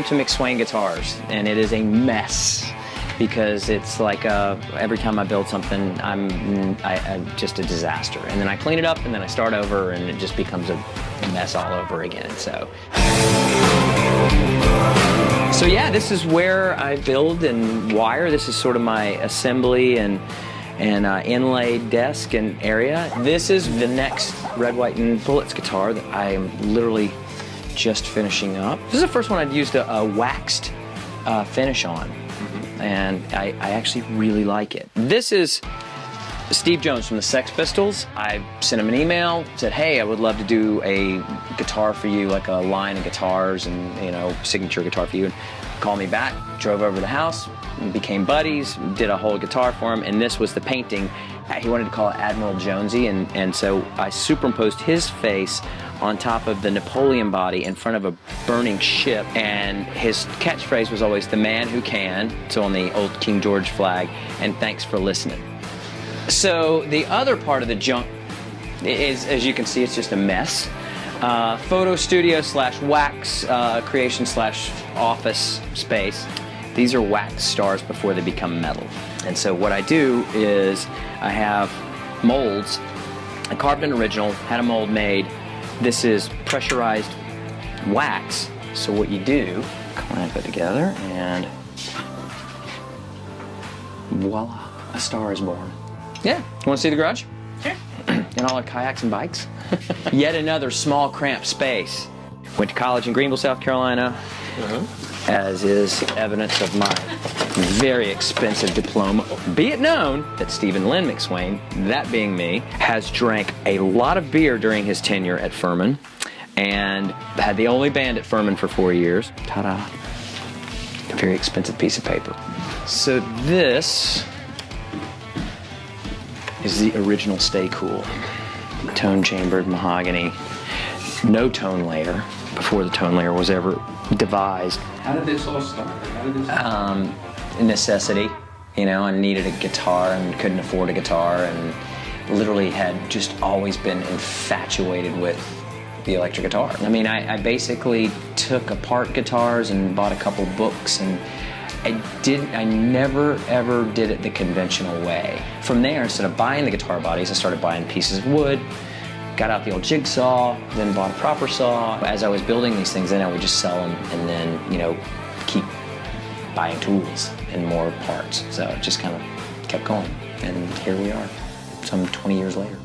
to McSwain guitars, and it is a mess because it's like every time I build something, I'm just a disaster. And then I clean it up, and then I start over, and it just becomes a mess all over again. So yeah, this is where I build and wire. This is sort of my assembly and inlaid desk and area. This is the next Red, White, and Bullets guitar that I am literally just finishing up. This is the first one I'd used a waxed finish on, and I actually really like it. This is Steve Jones from the Sex Pistols. I sent him an email, said, hey, I would love to do a guitar for you, like a line of guitars and, you know, signature guitar for you. And called me back, drove over to the house, became buddies, did a whole guitar for him, and this was the painting. He wanted to call it Admiral Jonesy, and so I superimposed his face on top of the Napoleon body in front of a burning ship, and his catchphrase was always, the man who can, so on the old King George flag, and thanks for listening. So the other part of the junk is, as you can see, it's just a mess. Photo studio / wax creation / office space. These are wax stars before they become metal. And so what I do is I have molds. I carved an original, had a mold made. This is pressurized wax. So what you do, clamp it together, and voila, a star is born. Yeah, you want to see the garage? Sure. And all our kayaks and bikes. Yet another small, cramped space. Went to college in Greenville, South Carolina, as is evidence of my very expensive diploma. Be it known that Stephen Lynn McSwain, that being me, has drank a lot of beer during his tenure at Furman, and had the only band at Furman for 4 years. Ta-da. A very expensive piece of paper. So this is the original Stay Cool. Tone-chambered mahogany. No tone layer before the tone layer was ever devised. How did this all start? Necessity. You know, I needed a guitar and couldn't afford a guitar, and literally had just always been infatuated with the electric guitar. I mean, I basically took apart guitars and bought a couple books, and I never ever did it the conventional way. From there, instead of buying the guitar bodies, I started buying pieces of wood, got out the old jigsaw, then bought a proper saw. As I was building these things, then I would just sell them and then, you know, keep buying tools and more parts. So it just kind of kept going, and here we are, some 20 years later.